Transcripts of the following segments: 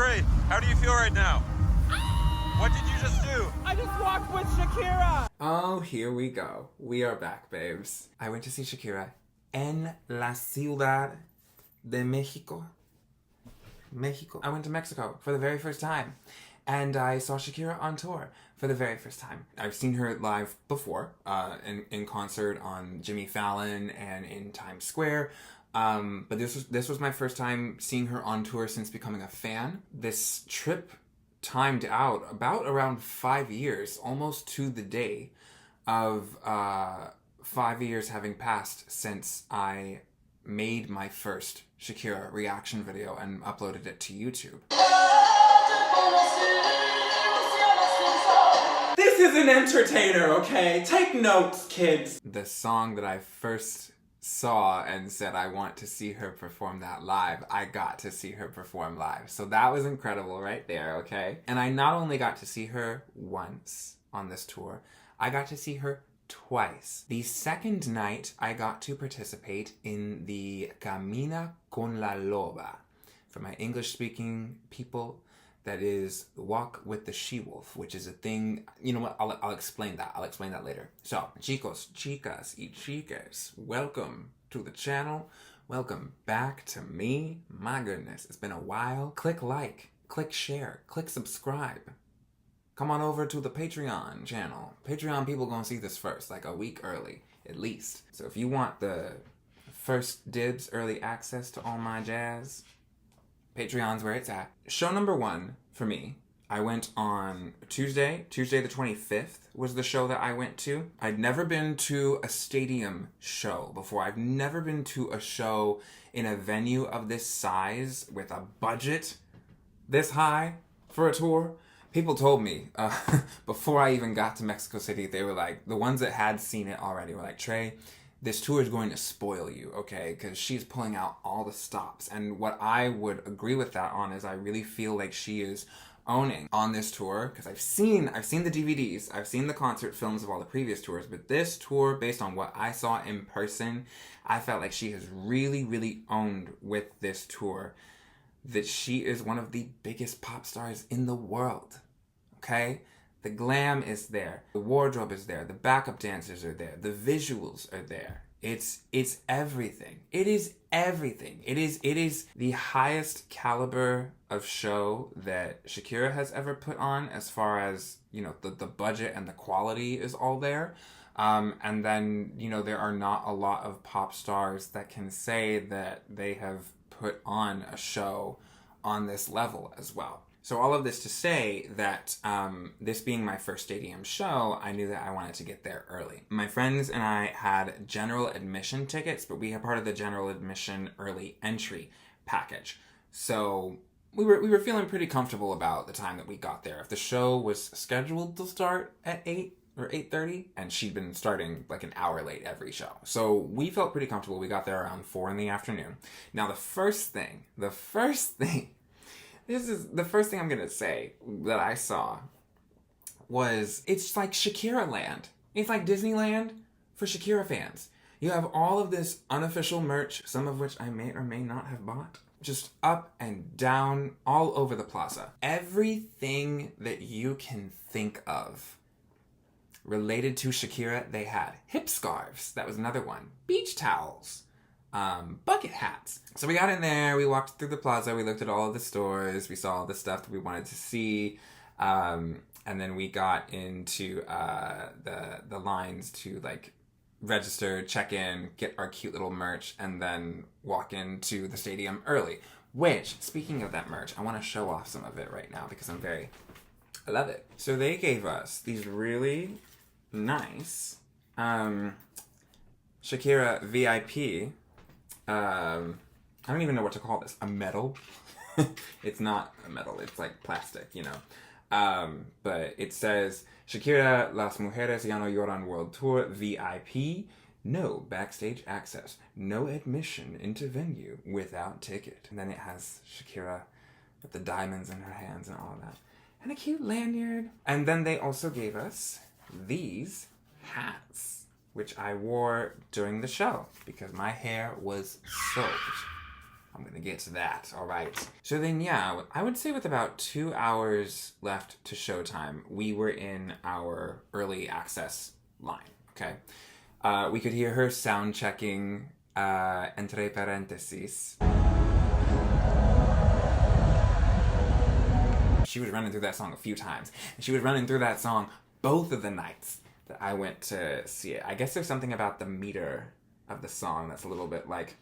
Trey, how do you feel right now? What did you just do? I just walked with Shakira! Oh, here we go. We are back, babes. I went to see Shakira en la Ciudad de Mexico. I went to Mexico for the very first time. And I saw Shakira on tour for the very first time. I've seen her live before, in concert on Jimmy Fallon and in Times Square. But this was my first time seeing her on tour since becoming a fan. This trip timed out about around 5 years, almost to the day of 5 years having passed since I made my first Shakira reaction video and uploaded it to YouTube. This is an entertainer, okay? Take notes, kids! The song that I first saw and said I want to see her perform that live, I got to see her perform live. So that was incredible right there, okay? And I not only got to see her once on this tour, I got to see her twice. The second night, I got to participate in the Camina con la Loba. For my English-speaking people, that is Walk with the She-Wolf, which is a thing. You know what? I'll explain that. I'll explain that later. So, chicos, chicas, y chiques, welcome to the channel. Welcome back to me. My goodness, it's been a while. Click like, click share, click subscribe. Come on over to the Patreon channel. Patreon people gonna see this first, like a week early, at least. So if you want the first dibs, early access to all my jazz, Patreon's where it's at. Show number one for me, I went on Tuesday the 25th was the show that I went to. I'd never been to a stadium show before. I've never been to a show in a venue of this size with a budget this high for a tour. People told me, before I even got to Mexico City, they were like, the ones that had seen it already were like, Trey, this tour is going to spoil you, okay? Because she's pulling out all the stops. And what I would agree with that on is I really feel like she is owning on this tour. Because I've seen the DVDs, I've seen the concert films of all the previous tours, but this tour, based on what I saw in person, I felt like she has really, really owned with this tour that she is one of the biggest pop stars in the world, okay? The glam is there, the wardrobe is there, the backup dancers are there, the visuals are there. It's everything. It is everything. It is the highest caliber of show that Shakira has ever put on, as far as, you know, the budget and the quality is all there. And then, you know, there are not a lot of pop stars that can say that they have put on a show on this level as well. So all of this to say that this being my first stadium show, I knew that I wanted to get there early. My friends and I had general admission tickets, but we had part of the general admission early entry package. So we were feeling pretty comfortable about the time that we got there. If the show was scheduled to start at 8 or 8:30, and she'd been starting like an hour late every show. So we felt pretty comfortable. We got there around 4 in the afternoon. Now the first thing this is the first thing I'm gonna say that I saw was, it's like Shakira land. It's like Disneyland for Shakira fans. You have all of this unofficial merch, some of which I may or may not have bought, just up and down all over the plaza. Everything that you can think of related to Shakira, they had. Hip scarves, that was another one. Beach towels. Bucket hats. So we got in there, we walked through the plaza, we looked at all of the stores, we saw all the stuff that we wanted to see, and then we got into the lines to like register, check in, get our cute little merch, and then walk into the stadium early. Which, speaking of that merch, I want to show off some of it right now because I love it. So they gave us these really nice Shakira VIP. I don't even know what to call this. A medal? It's not a medal. It's like plastic, you know. But it says, Shakira Las Mujeres Ya No Lloran World Tour VIP. No backstage access. No admission into venue without ticket. And then it has Shakira with the diamonds in her hands and all of that. And a cute lanyard. And then they also gave us these hats, which I wore during the show because my hair was soaked. I'm gonna get to that, all right? So then, yeah, I would say with about 2 hours left to showtime, we were in our early access line, okay? We could hear her sound checking entre parentheses. She was running through that song a few times. And she was running through that song both of the nights that I went to see it. I guess there's something about the meter of the song that's a little bit like,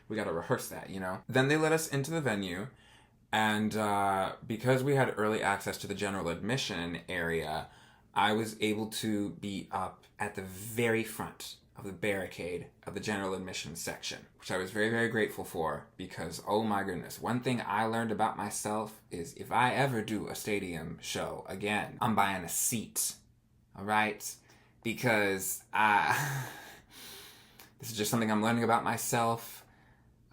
we gotta rehearse that, you know? Then they let us into the venue, and because we had early access to the general admission area, I was able to be up at the very front of the barricade of the general admission section, which I was very, very grateful for, because, oh my goodness, one thing I learned about myself is if I ever do a stadium show again, I'm buying a seat, all right? Because this is just something I'm learning about myself.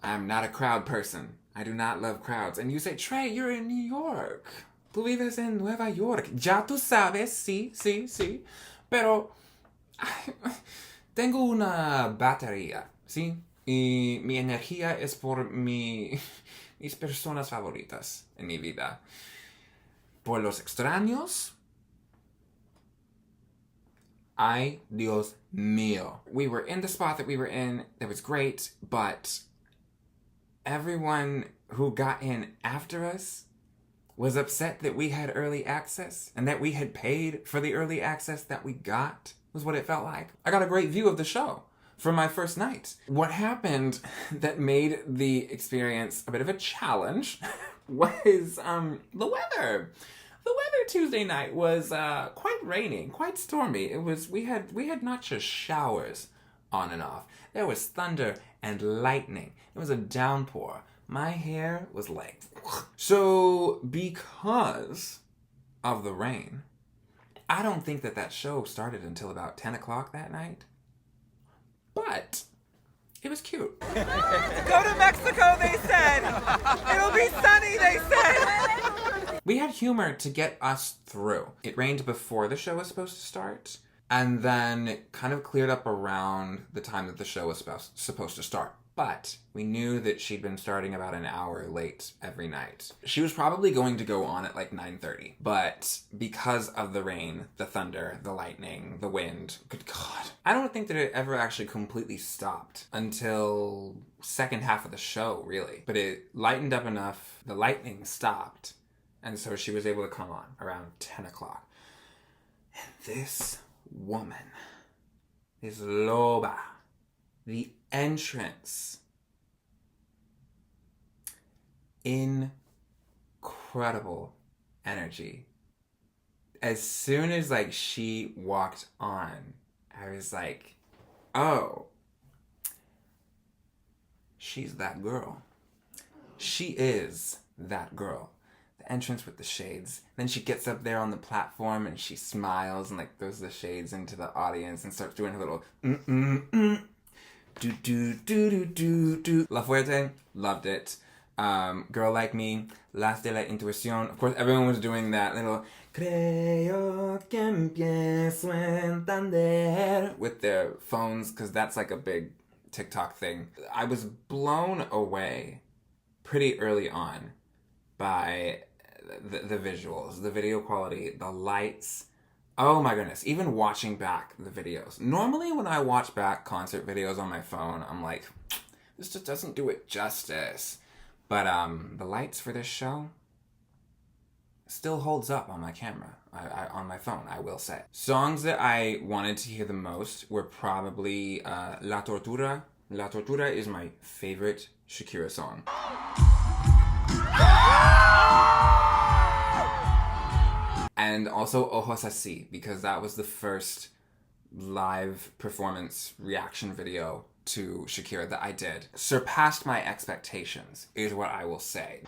I'm not a crowd person. I do not love crowds. And you say, Trey, you're in New York. Tú vives en Nueva York. Ya tú sabes, sí, sí, sí. Pero tengo una batería, ¿sí? Y mi energía es por mis personas favoritas en mi vida. Por los extraños. Ay, Dios mío. We were in the spot that we were in. That was great, but everyone who got in after us was upset that we had early access and that we had paid for the early access that we got, was what it felt like. I got a great view of the show from my first night. What happened that made the experience a bit of a challenge was the weather. The weather Tuesday night was quite rainy, quite stormy. It was we had not just showers on and off. There was thunder and lightning. It was a downpour. My hair was like... So, because of the rain, I don't think that show started until about 10 o'clock that night. But it was cute. Go to Mexico, they said. It'll be sunny, they said. We had humor to get us through. It rained before the show was supposed to start, and then it kind of cleared up around the time that the show was supposed to start. But we knew that she'd been starting about an hour late every night. She was probably going to go on at like 9:30. But because of the rain, the thunder, the lightning, the wind, good God. I don't think that it ever actually completely stopped until second half of the show, really. But it lightened up enough, the lightning stopped, and so she was able to come on around 10 o'clock. And this woman is Loba. The entrance. Incredible energy. As soon as she walked on, I was like, oh, she's that girl. She is that girl. The entrance with the shades. Then she gets up there on the platform and she smiles and throws the shades into the audience and starts doing her little do do do do do do. La Fuerte, loved it. Girl Like Me, Las de la Intuición. Of course, everyone was doing that little Creo que empiezo a entender with their phones, because that's a big TikTok thing. I was blown away pretty early on by the visuals, the video quality, the lights. Oh my goodness, even watching back the videos. Normally when I watch back concert videos on my phone, I'm like, this just doesn't do it justice. But the lights for this show still holds up on my camera, on my phone, I will say. Songs that I wanted to hear the most were probably La Tortura. La Tortura is my favorite Shakira song. And also Ojos Así, because that was the first live performance reaction video to Shakira that I did. Surpassed my expectations, is what I will say.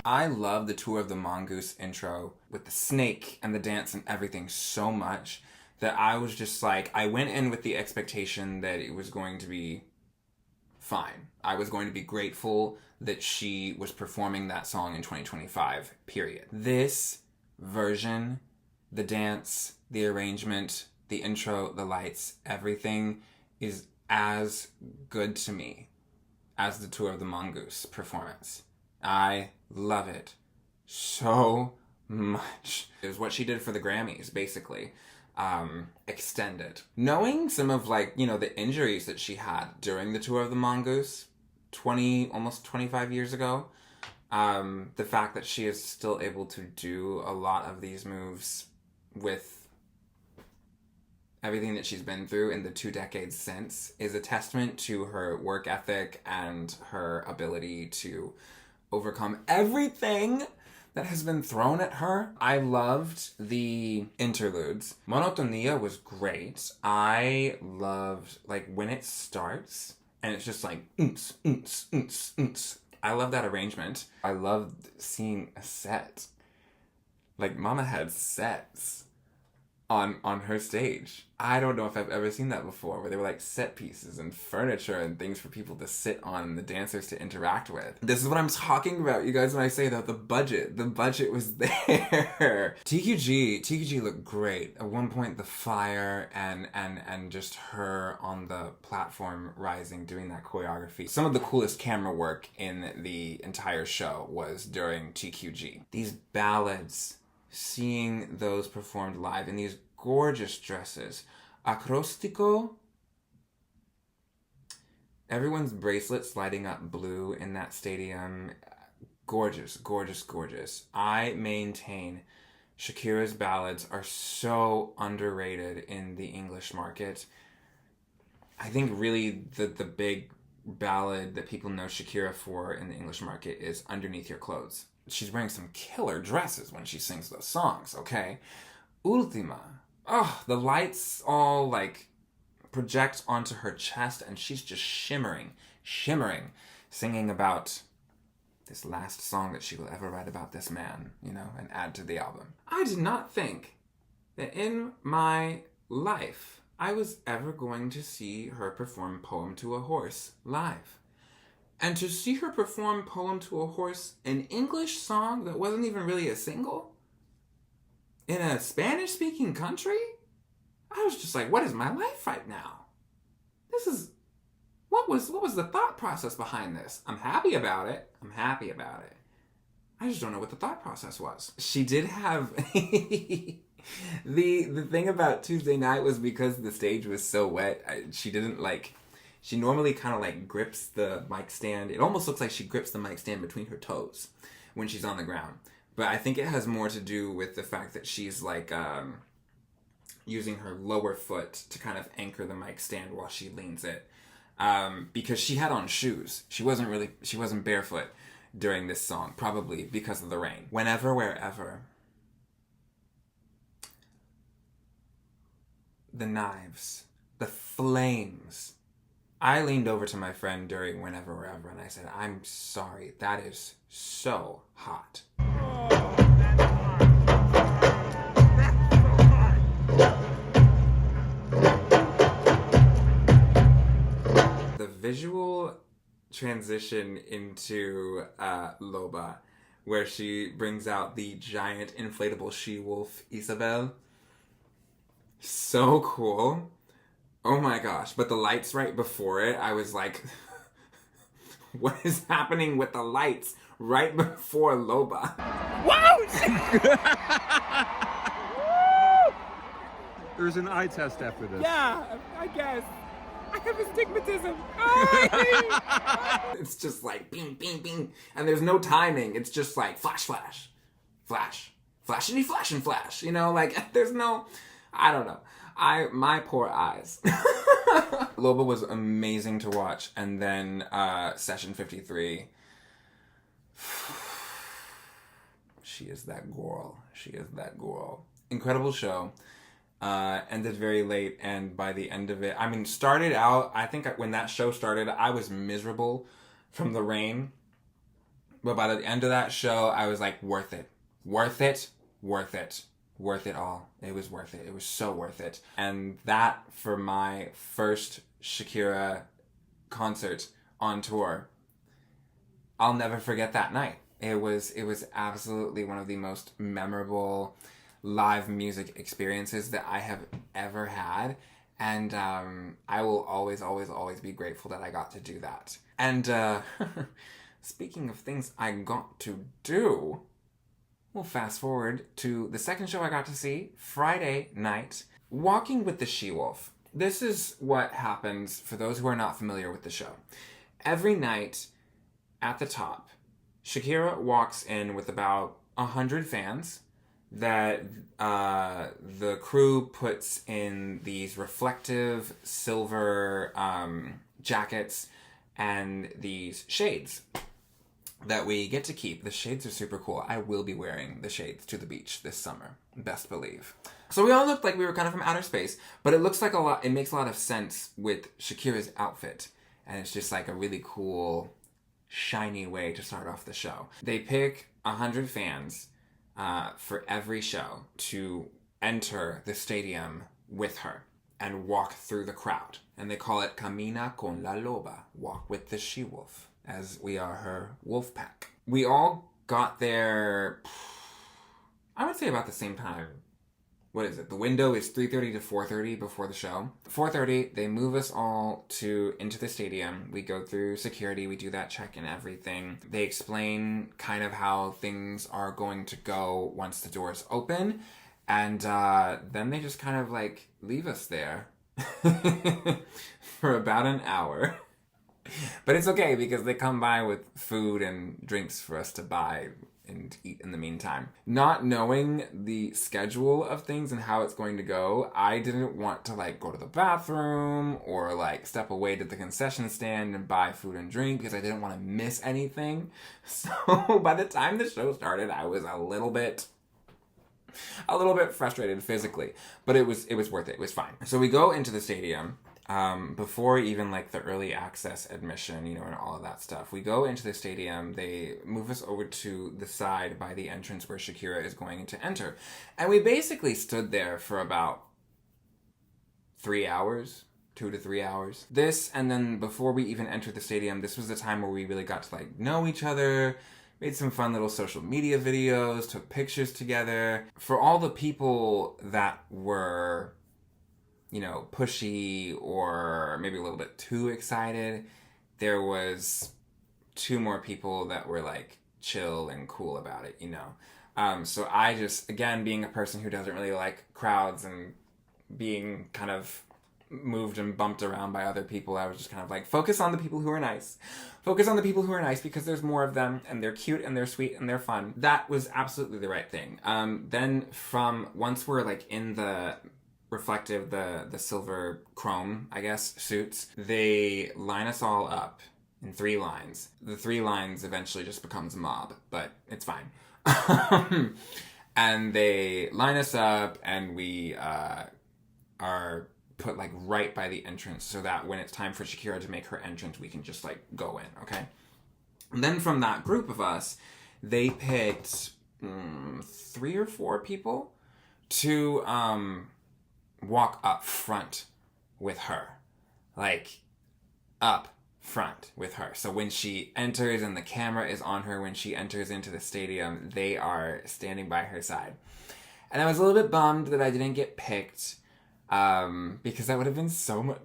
I love the Tour of the Mongoose intro with the snake and the dance and everything so much that I was just I went in with the expectation that it was going to be fine. I was going to be grateful that she was performing that song in 2025, period. This version, the dance, the arrangement, the intro, the lights, everything is as good to me as the Tour of the Mongoose performance. I love it so much. It was what she did for the Grammys, basically. Extended. Knowing some of, like, you know, the injuries that she had during the Tour of the Mongoose almost 25 years ago, the fact that she is still able to do a lot of these moves with everything that she's been through in the 2 decades since is a testament to her work ethic and her ability to overcome everything that has been thrown at her. I loved the interludes. Monotonia was great. I loved, like, when it starts and it's just like, oonts, oonts, oonts, oonts. I love that arrangement. I loved seeing a set. Like, Mama had sets on her stage. I don't know if I've ever seen that before, where they were like set pieces and furniture and things for people to sit on and the dancers to interact with. This is what I'm talking about, you guys, when I say that the budget was there. TQG looked great. At one point, the fire and just her on the platform rising, doing that choreography. Some of the coolest camera work in the entire show was during TQG. These ballads, seeing those performed live in these gorgeous dresses. Acrostico. Everyone's bracelets lighting up blue in that stadium. Gorgeous, gorgeous, gorgeous. I maintain Shakira's ballads are so underrated in the English market. I think really the big ballad that people know Shakira for in the English market is Underneath Your Clothes. She's wearing some killer dresses when she sings those songs, okay? Ultima. Oh, the lights all, like, project onto her chest and she's just shimmering, singing about this last song that she will ever write about this man, you know, and add to the album. I did not think that in my life I was ever going to see her perform Poem to a Horse live. And to see her perform Poem to a Horse, an English song that wasn't even really a single, in a Spanish-speaking country, I was just like, what is my life right now? This is, what was the thought process behind this? I'm happy about it. I just don't know what the thought process was. She did have, the thing about Tuesday night was because the stage was so wet, she didn't like, she normally kind of like grips the mic stand. It almost looks like she grips the mic stand between her toes when she's on the ground. But I think it has more to do with the fact that she's like using her lower foot to kind of anchor the mic stand while she leans it. Because she had on shoes. She wasn't barefoot during this song, probably because of the rain. Whenever, wherever. The knives, the flames. I leaned over to my friend during Whenever, Wherever, and I said, I'm sorry, that is so hot. The visual transition into Loba, where she brings out the giant inflatable she-wolf Isabel. So cool. Oh my gosh. But the lights right before it, I was like, what is happening with the lights right before Loba? Wow! There's an eye test after this. Yeah, I guess. I have astigmatism. It's just like bing, bing, bing. And there's no timing. It's just like flash, flash, flash, flashity, flash, and flash. You know, like there's no, I don't know. My poor eyes. Loba was amazing to watch. And then Session 53. She is that girl. Incredible show. Ended very late, and by the end of it, I mean, started out, I think when that show started, I was miserable from the rain. But by the end of that show, I was like, worth it all. It was worth it. It was so worth it. And that, for my first Shakira concert on tour, I'll never forget that night. It was absolutely one of the most memorable live music experiences that I have ever had. And I will always, always, always be grateful that I got to do that. And speaking of things I got to do, we'll fast forward to the second show I got to see, Friday night, Walking with the She-Wolf. This is what happens for those who are not familiar with the show. Every night at the top, Shakira walks in with about 100 fans that the crew puts in these reflective silver jackets and these shades that we get to keep. The shades are super cool. I will be wearing the shades to the beach this summer, best believe. So we all looked like we were kind of from outer space, but it looks like it makes a lot of sense with Shakira's outfit. And it's just like a really cool, shiny way to start off the show. They pick 100 fans for every show to enter the stadium with her and walk through the crowd. And they call it Camina con la Loba, walk with the she-wolf, as we are her wolf pack. We all got there, I would say about the same time. What is it? The window is 3:30 to 4:30 before the show. 4:30, they move us all into the stadium. We go through security, we do that check and everything. They explain kind of how things are going to go once the doors open. And then they just kind of like leave us there for about an hour. But it's okay because they come by with food and drinks for us to buy and eat in the meantime. Not knowing the schedule of things and how it's going to go, I didn't want to like go to the bathroom or like step away to the concession stand and buy food and drink because I didn't want to miss anything. So by the time the show started, I was a little bit frustrated physically, but it was worth it. It was fine. So we go into the stadium. Before even like the early access admission, you know, and all of that stuff. We go into the stadium, they move us over to the side by the entrance where Shakira is going to enter. And we basically stood there for about 3 hours, 2 to 3 hours. This, and then before we even entered the stadium, this was the time where we really got to like know each other, made some fun little social media videos, took pictures together. For all the people that were, you know, pushy or maybe a little bit too excited, there was 2 more people that were like chill and cool about it, you know. So I just, again, being a person who doesn't really like crowds and being kind of moved and bumped around by other people, I was just kind of like, focus on the people who are nice. Focus on the people who are nice because there's more of them and they're cute and they're sweet and they're fun. That was absolutely the right thing. Then from once we're like in the reflective, the silver chrome, I guess, suits, they line us all up in 3 lines. The 3 lines eventually just becomes a mob, but it's fine. And they line us up and we are put like right by the entrance so that when it's time for Shakira to make her entrance, we can just like go in, okay? And then from that group of us, they picked 3 or 4 people to walk up front with her. Like, up front with her. So when she enters and the camera is on her, when she enters into the stadium, they are standing by her side. And I was a little bit bummed that I didn't get picked, because that would have been so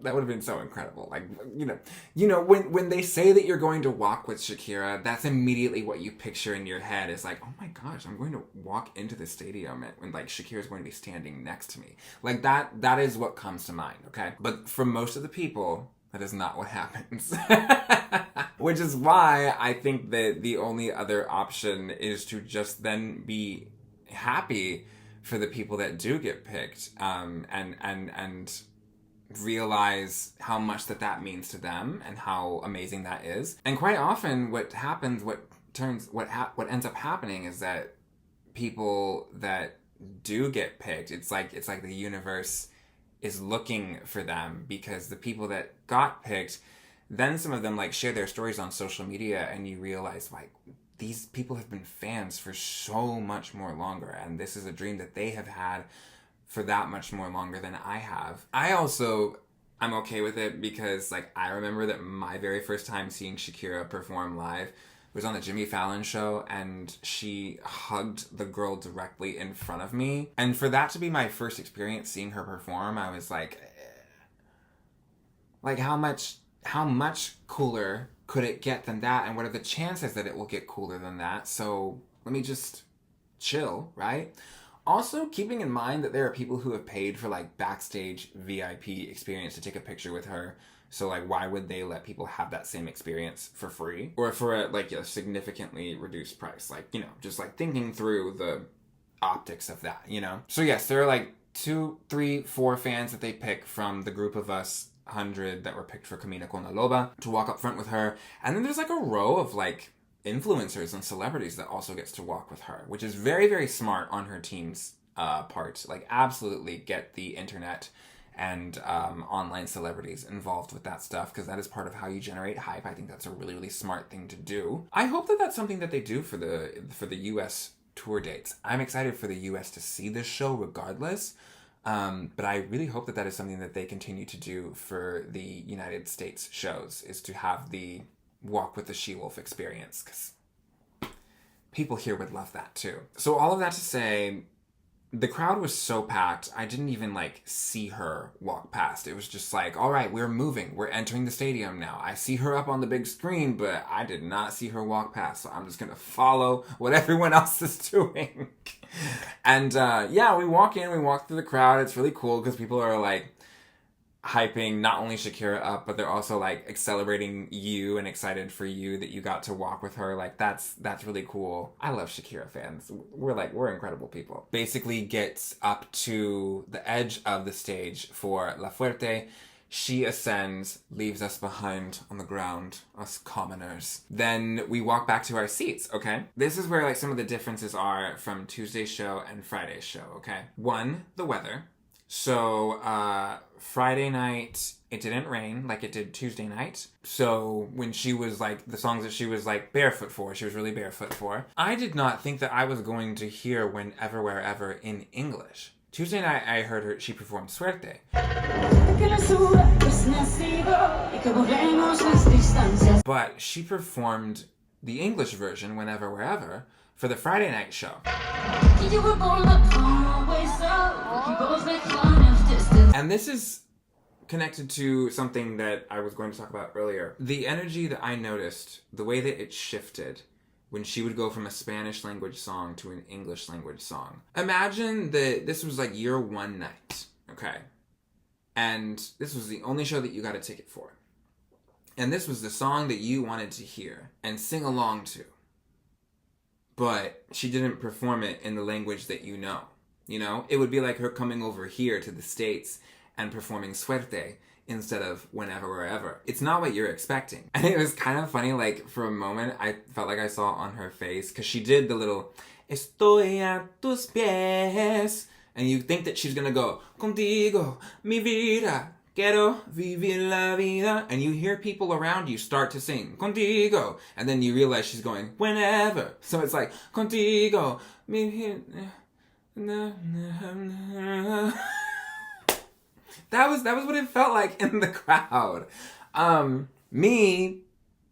incredible. Like, you know, when they say that you're going to walk with Shakira, that's immediately what you picture in your head. Is like, oh my gosh, I'm going to walk into the stadium and like Shakira's going to be standing next to me. Like that is what comes to mind, okay? But for most of the people, that is not what happens. Which is why I think that the only other option is to just then be happy for the people that do get picked, and realize how much that means to them and how amazing that is. And quite often what ends up happening is that people that do get picked, it's like the universe is looking for them, because the people that got picked, then some of them like share their stories on social media and you realize like, these people have been fans for so much more longer, and this is a dream that they have had for that much more longer than I have. I'm okay with it because like I remember that my very first time seeing Shakira perform live was on the Jimmy Fallon show, and she hugged the girl directly in front of me. And for that to be my first experience seeing her perform, I was like, Like, how much cooler could it get than that? And what are the chances that it will get cooler than that? So let me just chill, right? Also, keeping in mind that there are people who have paid for like backstage VIP experience to take a picture with her. So like, why would they let people have that same experience for free? Or for a significantly reduced price? Like, you know, just like thinking through the optics of that, you know? So yes, there are like 2, 3, 4 fans that they pick from the group of us 100 that were picked for Camina con Loba to walk up front with her. And then there's like a row of like influencers and celebrities that also gets to walk with her, which is very, very smart on her team's part. Like, absolutely get the internet and online celebrities involved with that stuff, because that is part of how you generate hype. I think that's a really, really smart thing to do. I hope that that's something that they do for the US tour dates. I'm excited for the US to see this show regardless, but I really hope that that is something that they continue to do for the United States shows, is to have the walk with the she-wolf experience, because people here would love that too. So all of that to say, the crowd was so packed, I didn't even like see her walk past. It was just like, all right, we're moving. We're entering the stadium now. I see her up on the big screen, but I did not see her walk past. So I'm just going to follow what everyone else is doing. And yeah, we walk through the crowd. It's really cool because people are like hyping not only Shakira up, but they're also like celebrating you and excited for you that you got to walk with her. Like, that's really cool. I love Shakira fans. We're incredible people. Basically gets up to the edge of the stage for La Fuerte. She ascends, leaves us behind on the ground, us commoners. Then we walk back to our seats, okay? This is where like some of the differences are from Tuesday's show and Friday's show, okay? 1, the weather. So, Friday night, it didn't rain like it did Tuesday night. So, when she was like, the songs that she was like barefoot for, she was really barefoot for. I did not think that I was going to hear Whenever, Wherever in English. Tuesday night, I heard she performed Suerte. But she performed the English version, Whenever, Wherever, for the Friday night show. And this is connected to something that I was going to talk about earlier. The energy that I noticed, the way that it shifted when she would go from a Spanish language song to an English language song. Imagine that this was like your one night, okay? And this was the only show that you got a ticket for. And this was the song that you wanted to hear and sing along to. But she didn't perform it in the language that you know. You know, it would be like her coming over here to the States and performing Suerte instead of Whenever, Wherever. It's not what you're expecting. And it was kind of funny, like, for a moment, I felt like I saw on her face, because she did the little, Estoy a tus pies. And you think that she's gonna go, Contigo, mi vida, quiero vivir la vida. And you hear people around you start to sing, Contigo. And then you realize she's going, Whenever. So it's like, Contigo, mi vida. That was what it felt like in the crowd. Me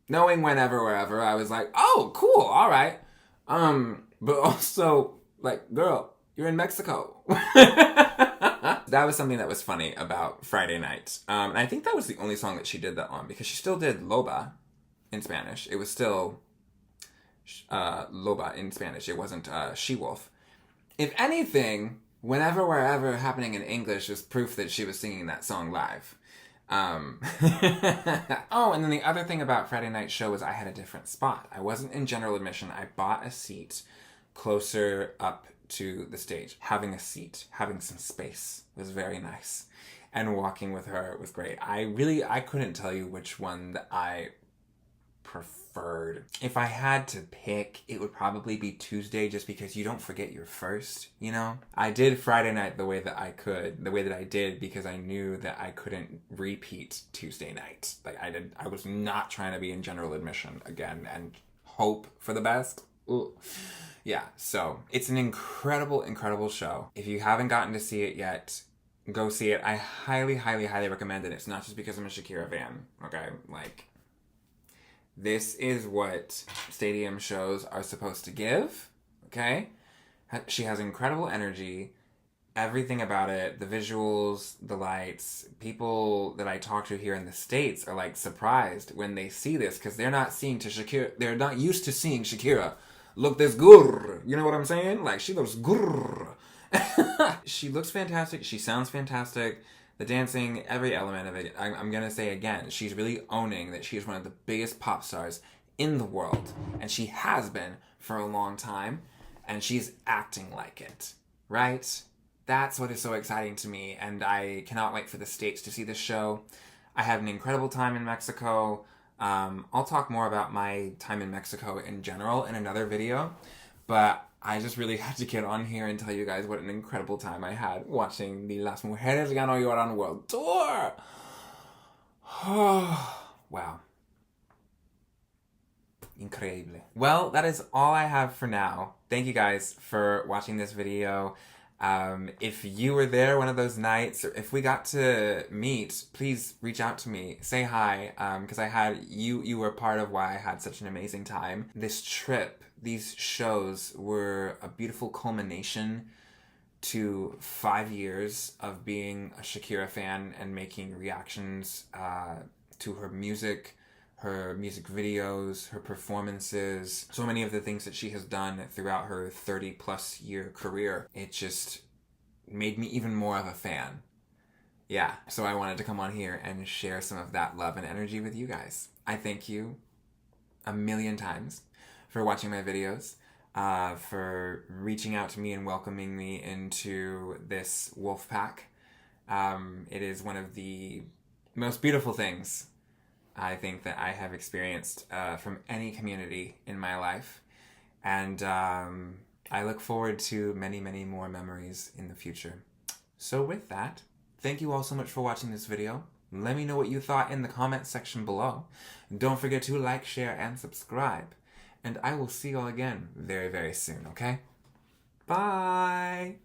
knowing Whenever, Wherever, I was like, oh, cool, all right. But also, like, girl, you're in Mexico. That was something that was funny about Friday night. And I think that was the only song that she did that on, because she still did Loba in Spanish. It was still Loba in Spanish. It wasn't She-Wolf. If anything, Whenever, Wherever happening in English was proof that she was singing that song live. Oh, and then the other thing about Friday night show was I had a different spot. I wasn't in general admission. I bought a seat closer up to the stage. Having a seat, having some space was very nice. And walking with her was great. I couldn't tell you which one that I preferred. If I had to pick, it would probably be Tuesday, just because you don't forget your first, you know? I did Friday night the way that I did, because I knew that I couldn't repeat Tuesday night. Like, I was not trying to be in general admission again and hope for the best. Ooh. Yeah, so it's an incredible, incredible show. If you haven't gotten to see it yet, go see it. I highly, highly, highly recommend it. It's not just because I'm a Shakira fan, okay? Like, this is what stadium shows are supposed to give, okay? She has incredible energy, everything about it, the visuals, the lights, people that I talk to here in the States are like surprised when they see this because they're not used to seeing Shakira look this good. You know what I'm saying? Like, she looks good. She looks fantastic. She sounds fantastic. The dancing, every element of it. I'm gonna say again, she's really owning that she is one of the biggest pop stars in the world. And she has been for a long time. And she's acting like it. Right? That's what is so exciting to me. And I cannot wait for the States to see this show. I had an incredible time in Mexico. I'll talk more about my time in Mexico in general in another video. But I just really had to get on here and tell you guys what an incredible time I had watching the Las Mujeres Ya No Lloran World Tour. Wow. Increíble. Well, that is all I have for now. Thank you guys for watching this video. If you were there one of those nights, or if we got to meet, please reach out to me. Say hi, because you were part of why I had such an amazing time. This trip, these shows were a beautiful culmination to 5 years of being a Shakira fan and making reactions to her music videos, her performances, so many of the things that she has done throughout her 30-plus year career. It just made me even more of a fan. Yeah, so I wanted to come on here and share some of that love and energy with you guys. I thank you a million times for watching my videos, for reaching out to me and welcoming me into this wolf pack. It is one of the most beautiful things I think that I have experienced from any community in my life. And I look forward to many, many more memories in the future. So with that, thank you all so much for watching this video. Let me know what you thought in the comments section below. Don't forget to like, share, and subscribe. And I will see you all again very, very soon, okay? Bye!